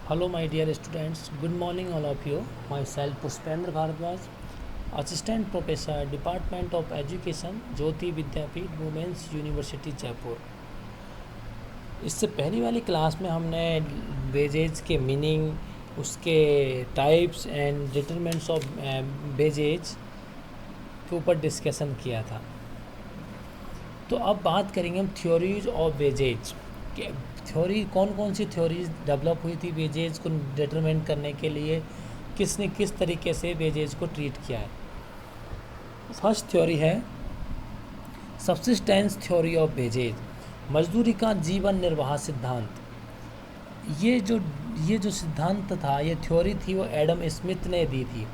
Hello, my dear students. Good morning, all of you. Myself, Pushpendra Bharadwaj, Assistant Professor, Department of Education, Jyoti Vidyapeeth women's university Jaipur. इससे पहली वाली class में हमने wages के meaning, उसके types and determinants of wages के ऊपर डिस्कशन किया था। तो अब बात करेंगे हम थ्योरीज ऑफ वेजेज के थ्योरी, कौन कौन सी थ्योरीज डेवलप हुई थी वेजेज को डिटरमिन करने के लिए, किसने किस तरीके से वेजेज को ट्रीट किया है। फर्स्ट थ्योरी है सब्सिस्टेंस थ्योरी ऑफ वेजेज, मजदूरी का जीवन निर्वाह सिद्धांत। ये जो सिद्धांत था, ये थ्योरी थी, वो एडम स्मिथ ने दी थी।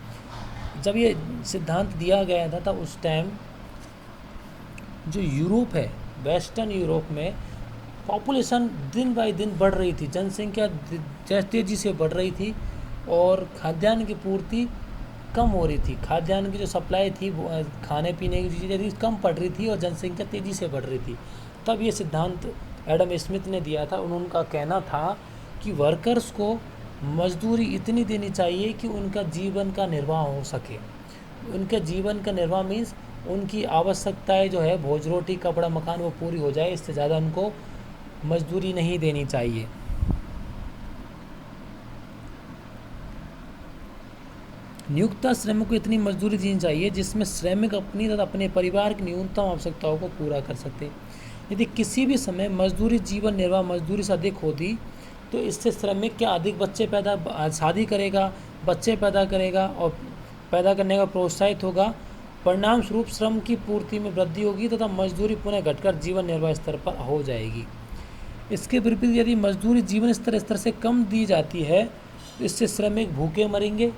जब ये सिद्धांत दिया गया था तब उस टाइम जो यूरोप है, वेस्टर्न यूरोप में पॉपुलेशन दिन बाय दिन बढ़ रही थी, जनसंख्या तेज़ी से बढ़ रही थी और खाद्यान्न की पूर्ति कम हो रही थी। खाद्यान्न की जो सप्लाई थी, खाने पीने की चीज़ें थी, कम पड़ रही थी और जनसंख्या तेज़ी से बढ़ रही थी। तब ये सिद्धांत एडम स्मिथ ने दिया था। उनका कहना था कि वर्कर्स को मजदूरी इतनी देनी चाहिए कि उनका जीवन का निर्वाह हो सके। उनके जीवन का निर्वाह मीन्स उनकी आवश्यकताएं जो है, भोज रोटी कपड़ा मकान, वो पूरी हो जाए। इससे ज़्यादा उनको मजदूरी नहीं देनी चाहिए। नियुक्त श्रमिक को इतनी मजदूरी देनी चाहिए जिसमें श्रमिक अपनी तथा अपने परिवार की न्यूनतम आवश्यकताओं को पूरा कर सकते। यदि किसी भी समय मजदूरी जीवन निर्वाह मजदूरी से अधिक होती तो इससे श्रमिक क्या अधिक शादी करेगा, बच्चे पैदा करेगा और पैदा करने का प्रोत्साहित होगा। परिणाम स्वरूप श्रम की पूर्ति में वृद्धि होगी तथा मजदूरी पुनः घटकर जीवन निर्वाह स्तर पर हो जाएगी। इसके विपरीत यदि मजदूरी जीवन स्तर से कम दी जाती है तो इससे श्रमिक भूखे मरेंगे।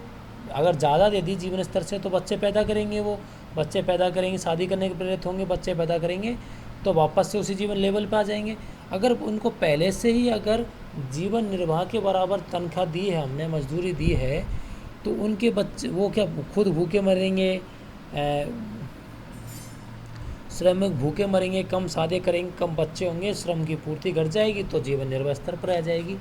अगर ज़्यादा दे दी जीवन स्तर से तो बच्चे पैदा करेंगे, वो बच्चे पैदा करेंगे, शादी करने के प्रेरित होंगे, बच्चे पैदा करेंगे तो वापस से उसी जीवन लेवल पे आ जाएंगे। अगर उनको पहले से ही अगर जीवन निर्वाह के बराबर तनख्वाह दी है, हमने मजदूरी दी है, तो उनके बच्चे वो क्या खुद भूखे मरेंगे, श्रमिक भूखे मरेंगे, कम शादी करेंगे, कम बच्चे होंगे, श्रम की पूर्ति घट जाएगी तो जीवन निर्वाह स्तर पर आ जाएगी।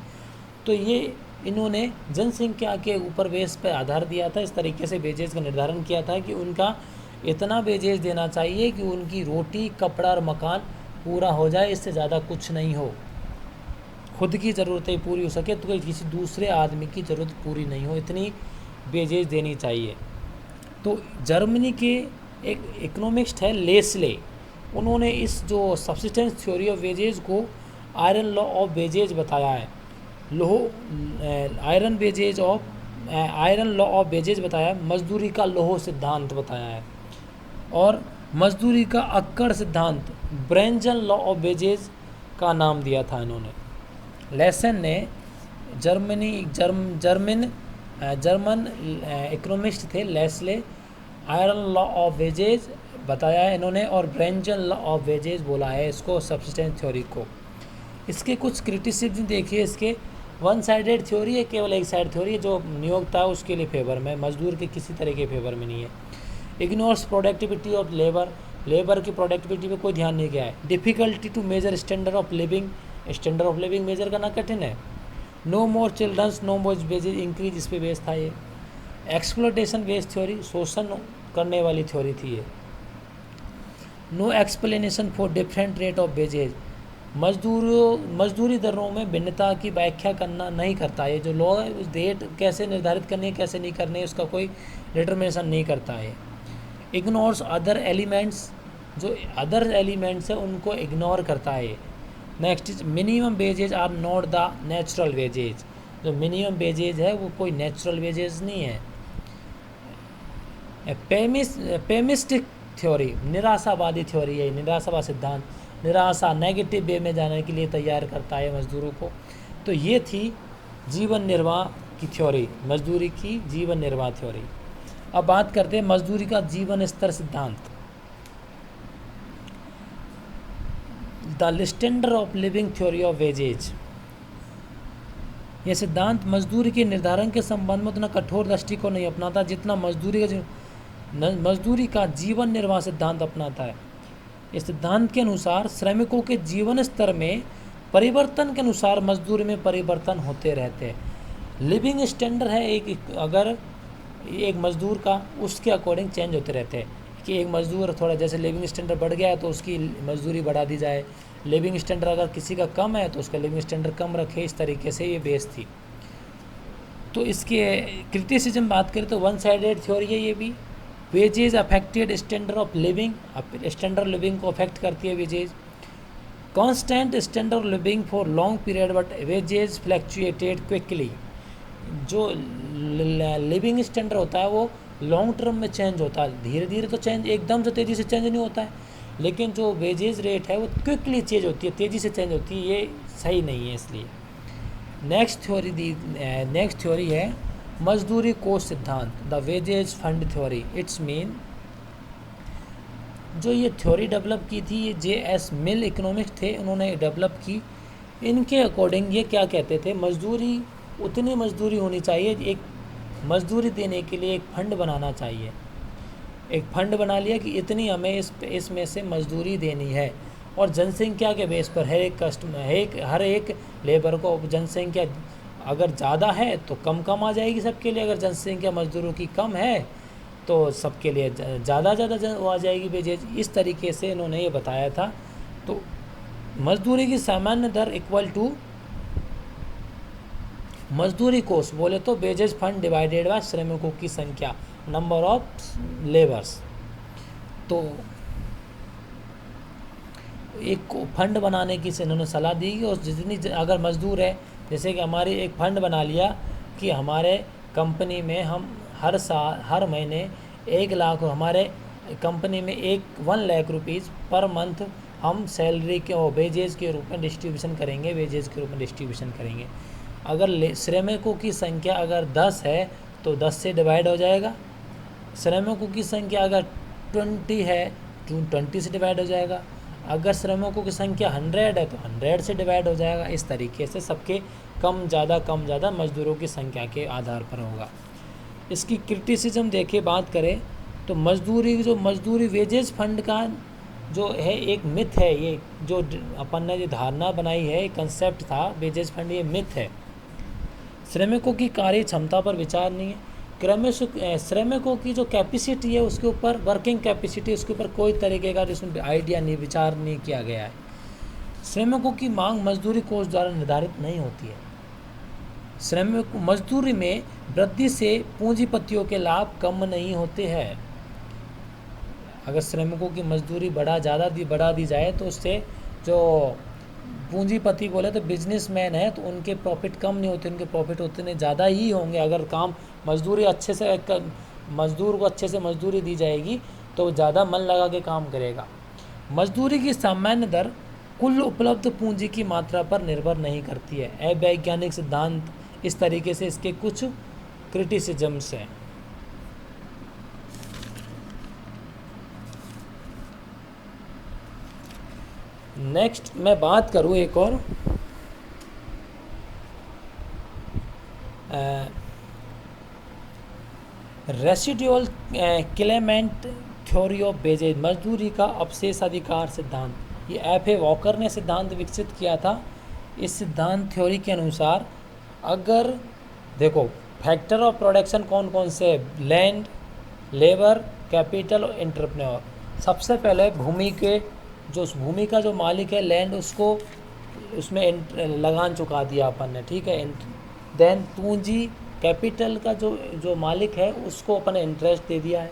तो ये इन्होंने जनसंख्या के ऊपर बेस पर आधार दिया था। इस तरीके से वेजेज का निर्धारण किया था कि उनका इतना वेजेज देना चाहिए कि उनकी रोटी कपड़ा और मकान पूरा हो जाए, इससे ज़्यादा कुछ नहीं हो, खुद की ज़रूरतें पूरी हो सके तो किसी दूसरे आदमी की ज़रूरत पूरी नहीं हो, इतनी वेजेज देनी चाहिए। तो जर्मनी के एक इकोनॉमिस्ट है लेस्ले, उन्होंने इस जो सब्सिस्टेंस थ्योरी ऑफ वेजेज को आयरन लॉ ऑफ वेजेज बताया है। आयरन लॉ ऑफ वेजेज बताया, मजदूरी का लोह सिद्धांत बताया है और मजदूरी का अक्कड़ सिद्धांत ब्रेंजन लॉ ऑफ वेजेज का नाम दिया था इन्होंने। लेसन ने जर्मन इकोनॉमिस्ट थे Lassalle, iron law of wages बताया है इन्होंने और ब्रेंजन लॉ ऑफ वेजेज बोला है इसको, सब्सिस्टेंस थ्योरी को। इसके कुछ क्रिटिसिज्म देखिए। इसके वन साइडेड थ्योरी है, केवल एक साइड थ्योरी है, जो नियोक्ता है उसके लिए फेवर में, मजदूर के किसी तरह के फेवर में नहीं है। इग्नोर्स प्रोडक्टिविटी ऑफ लेबर की प्रोडक्टिविटी पे कोई ध्यान नहीं गया है। Difficulty to measure standard of living measure करना कठिन है। No more childrens no more wages increase, इस पे बेस था ये। एक्सप्लोटेशन बेस्ड थ्योरी, शोषण करने वाली थ्योरी थी ये। No explanation for different rate of wages, मजदूरी दरों में भिन्नता की व्याख्या करना नहीं करता है। जो लॉ है उस रेट कैसे निर्धारित करनी है कैसे नहीं करनी है उसका कोई डिटर्मिनेशन नहीं करता है। इग्नोर्स अदर एलिमेंट्स, जो अदर एलिमेंट्स है उनको इग्नोर करता है। Next is minimum wages are not the natural wages, जो मिनिमम वेजेज है वो कोई नेचुरल वेजेज नहीं है। पेमिस्टिक थ्योरी, निराशावादी थ्योरी है, निराशावाद सिद्धांत, निराशा नेगेटिव वे में जाने के लिए तैयार करता है मजदूरों को। तो ये थी जीवन निर्वाह की थ्योरी, मजदूरी की जीवन निर्वाह थ्योरी। अब बात करते हैं मजदूरी का जीवन स्तर सिद्धांत। The standard of living theory of wages, यह सिद्धांत मजदूरी के निर्धारण के संबंध में उतना कठोर दृष्टिकोण नहीं अपनाता जितना मजदूरी का जीवन निर्वाह सिद्धांत अपनाता है। इस सिद्धांत के अनुसार श्रमिकों के जीवन स्तर में परिवर्तन के अनुसार मजदूरी में परिवर्तन होते रहते हैं। लिविंग स्टैंडर्ड है अगर एक मज़दूर का उसके अकॉर्डिंग चेंज होते रहते हैं कि एक मज़दूर थोड़ा जैसे लिविंग स्टैंडर्ड बढ़ गया है तो उसकी मजदूरी बढ़ा दी जाए, लिविंग स्टैंडर्ड अगर किसी का कम है तो उसका लिविंग स्टैंडर्ड कम रखे, इस तरीके से ये बेस थी। तो इसके क्रिटिसिज्म बात करें तो वन साइडेड थ्योरी है ये भी। Wages affected standard of living, standard living को अफेक्ट करती है wages. Constant standard living for long period but wages fluctuated quickly. जो लिविंग स्टैंडर्ड होता है वो लॉन्ग टर्म में चेंज होता है, धीरे धीरे तो चेंज एकदम से तेज़ी से चेंज नहीं होता है, लेकिन जो वेजेज रेट है वो क्विकली चेंज होती है, तेज़ी से चेंज होती है, ये सही नहीं है इसलिए। नेक्स्ट थ्योरी है मजदूरी कोष सिद्धांत, the wages fund theory. It's mean जो ये थ्योरी डेवलप की थी ये जे.एस. मिल इकोनॉमिक्स थे, उन्होंने डेवलप की। इनके अकॉर्डिंग ये क्या कहते थे, मजदूरी उतनी मजदूरी होनी चाहिए, एक मजदूरी देने के लिए एक फंड बनाना चाहिए। एक फंड बना लिया कि इतनी हमें इसमें से मजदूरी देनी है, और जनसंख्या के बेस पर हर एक लेबर को जनसंख्या अगर ज़्यादा है तो कम कम आ जाएगी सबके लिए, अगर जनसंख्या मजदूरों की कम है तो सबके लिए ज़्यादा आ जाएगी वेजेज। इस तरीके से इन्होंने ये बताया था। तो मजदूरी की सामान्य दर इक्वल टू मजदूरी कोष बोले तो वेजेज फंड डिवाइडेड बाय श्रमिकों की संख्या, नंबर ऑफ लेबर्स। तो एक फंड बनाने की से इन्होंने सलाह दी कि उस जितनी अगर मजदूर है, जैसे कि हमारी एक फंड बना लिया कि हमारे कंपनी में हम हर महीने 1 लाख, हमारे कंपनी में 1 लाख रुपीज़ पर मंथ हम सैलरी के और वेजेज के रूप में डिस्ट्रीब्यूशन करेंगे, अगर श्रमिकों की संख्या अगर 10 है तो 10 से डिवाइड हो जाएगा, श्रमिकों की संख्या अगर 20 है तो 20 से डिवाइड हो जाएगा, अगर श्रमिकों की संख्या 100 है तो 100 से डिवाइड हो जाएगा। इस तरीके से सबके कम ज़्यादा मजदूरों की संख्या के आधार पर होगा। इसकी क्रिटिसिज्म देखिए बात करें तो मजदूरी वेजेज फंड का जो है एक मिथ है, ये जो अपन ने जो धारणा बनाई है, कंसेप्ट था वेजेज फंड, ये मिथ है। श्रमिकों की कार्य क्षमता पर विचार नहीं है, श्रमिकों की जो कैपेसिटी है उसके ऊपर, वर्किंग कैपेसिटी, उसके ऊपर कोई तरीके का जिसमें आइडिया नहीं, विचार नहीं किया गया है। श्रमिकों की मांग मजदूरी कोष द्वारा निर्धारित नहीं होती है। श्रमिक मजदूरी में वृद्धि से पूंजीपतियों के लाभ कम नहीं होते हैं। अगर श्रमिकों की मजदूरी बढ़ा दी जाए तो उससे जो पूंजीपति बोले तो बिजनेसमैन है तो उनके प्रॉफिट कम नहीं होते, उनके प्रॉफिट उतने ज़्यादा ही होंगे। अगर मजदूर को अच्छे से मजदूरी दी जाएगी तो ज़्यादा मन लगा के काम करेगा। मजदूरी की सामान्य दर कुल उपलब्ध पूंजी की मात्रा पर निर्भर नहीं करती है। अवैज्ञानिक सिद्धांत, इस तरीके से इसके कुछ क्रिटिसिजम्स हैं। नेक्स्ट मैं बात करूँ एक और residual claimant theory of wages, मजदूरी का अवशेषाधिकार सिद्धांत। ये एफ.ए. वॉकर ने सिद्धांत विकसित किया था। इस सिद्धांत थ्योरी के अनुसार अगर देखो फैक्टर ऑफ प्रोडक्शन कौन कौन से है, लैंड, लेबर, कैपिटल और एंटरप्रेन्योर। सबसे पहले भूमि का जो मालिक है लैंड, उसको उसमें लगान चुका दिया अपन ने, ठीक है। देन पूंजी कैपिटल का जो मालिक है उसको अपन ने इंटरेस्ट दे दिया।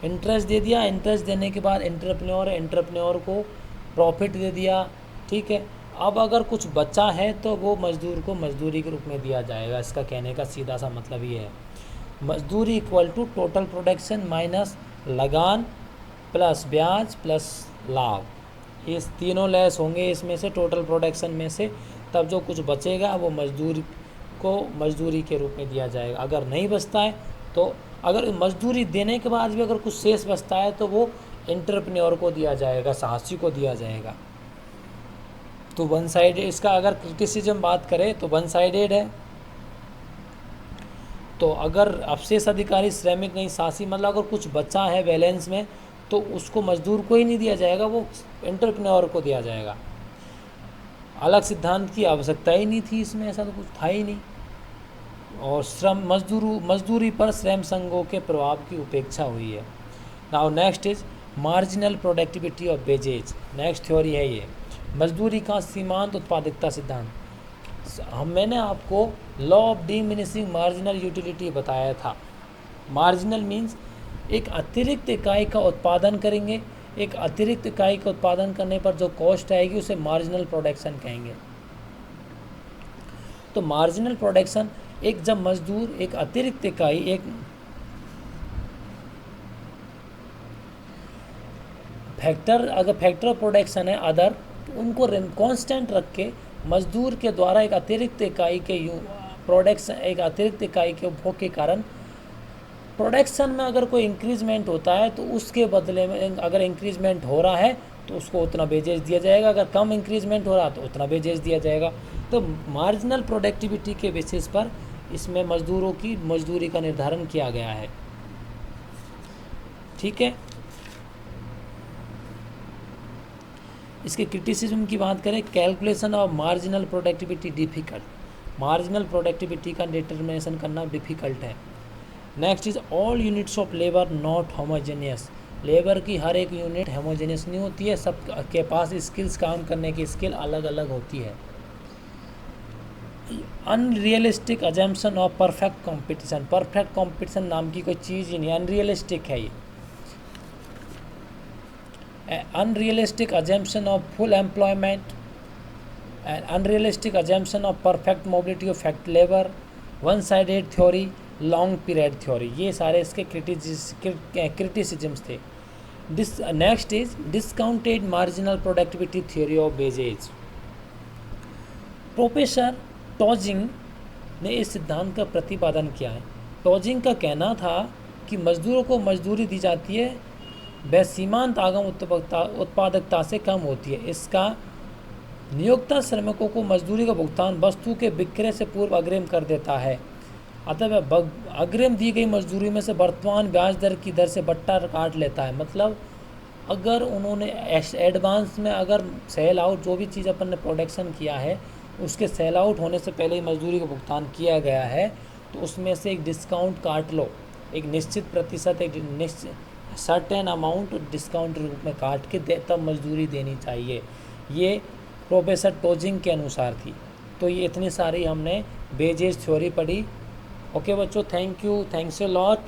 इंटरेस्ट देने के बाद एंटरप्रेन्योर को प्रॉफिट दे दिया, ठीक है। अब अगर कुछ बचा है तो वो मजदूर को मजदूरी के रूप में दिया जाएगा। इसका कहने का सीधा सा मतलब ये है, मजदूरी equal to total production minus लगान प्लस ब्याज प्लस लाभ, ये तीनों लेस होंगे इसमें से, टोटल प्रोडक्शन में से। तब जो कुछ बचेगा वो मजदूर को मजदूरी के रूप में दिया जाएगा। अगर नहीं बचता है तो अगर मजदूरी देने के बाद भी अगर कुछ शेष बचता है तो वो एंटरप्रेन्योर को दिया जाएगा, साहसी को दिया जाएगा। तो वन साइडेड, इसका अगर क्रिटिसिज्म बात करें तो वन साइडेड है। तो अगर अवशेष अधिकारी श्रमिक नहीं साहसी, मतलब अगर कुछ बचा है बैलेंस में तो उसको मजदूर को ही नहीं दिया जाएगा, वो एंटरप्रेन्योर को दिया जाएगा। अलग सिद्धांत की आवश्यकता ही नहीं थी इसमें, ऐसा तो कुछ था ही नहीं। और मजदूरी पर श्रम संघों के प्रभाव की उपेक्षा हुई है। Now next is marginal productivity of wages. Next theory है ये मजदूरी का सीमांत उत्पादकता सिद्धांत। मैंने आपको law of diminishing marginal utility बताया था। मार्जिनल मीन्स एक अतिरिक्त इकाई का उत्पादन करेंगे, एक अतिरिक्त इकाई का उत्पादन करने पर जो कॉस्ट आएगी उसे मार्जिनल प्रोडक्शन कहेंगे। तो मार्जिनल प्रोडक्शन एक जब मजदूर एक अतिरिक्त इकाई एक अगर फैक्टर ऑफ प्रोडक्शन है अदर, तो उनको कांस्टेंट रख के मजदूर के द्वारा एक अतिरिक्त इकाई के उपभोग के कारण प्रोडक्शन में अगर कोई इंक्रीजमेंट होता है तो उसके बदले में अगर इंक्रीजमेंट हो रहा है तो उसको उतना वेजेज दिया जाएगा, अगर कम इंक्रीजमेंट हो रहा तो उतना वेजेज दिया जाएगा। तो मार्जिनल प्रोडक्टिविटी के बेसिस पर इसमें मजदूरों की मजदूरी का निर्धारण किया गया है। ठीक है, इसके क्रिटिसिज्म की बात करें, calculation of marginal productivity difficult. Marginal productivity का डिटर्मिनेशन करना डिफ़िकल्ट है। Next is all units of labour not homogeneous. Labour की हर एक यूनिट होमोजेनियस नहीं होती है, सब के पास स्किल्स काम करने की स्किल अलग अलग होती है। Unrealistic assumption of perfect competition. Perfect competition नाम की कोई चीज़ ही नहीं, अनरियलिस्टिक है ये। Unrealistic assumption of full employment and unrealistic assumption of perfect mobility of fact labour, one sided theory, long period theory, ये सारे इसके क्रिटिसिजम्स थे। Next is discounted marginal productivity theory of wages. Professor Taussig ने इस सिद्धांत का प्रतिपादन किया है। टॉजिंग का कहना था कि मजदूरों को मजदूरी दी जाती है वह सीमांत आगम उत्पादकता से कम होती है। इसका नियोक्ता श्रमिकों को मजदूरी का भुगतान वस्तु के विक्रय से पूर्व अग्रिम कर देता है, अतः अग्रिम दी गई मजदूरी में से वर्तमान ब्याज दर की दर से बट्टा काट लेता है। मतलब अगर उन्होंने एडवांस में अगर सेल आउट जो भी चीज़ अपन ने प्रोडक्शन किया है उसके सेल आउट होने से पहले ही मजदूरी का भुगतान किया गया है तो उसमें से एक डिस्काउंट काट लो, एक निश्चित प्रतिशत, एक निश्चित सर्टेन अमाउंट डिस्काउंट रूप में काट के तब मजदूरी देनी चाहिए। ये प्रोफेसर टॉजिंग के अनुसार थी। तो ये इतनी सारी हमने वेजेज थ्योरी पढ़ी। ओके बच्चों, thank you, thanks a lot.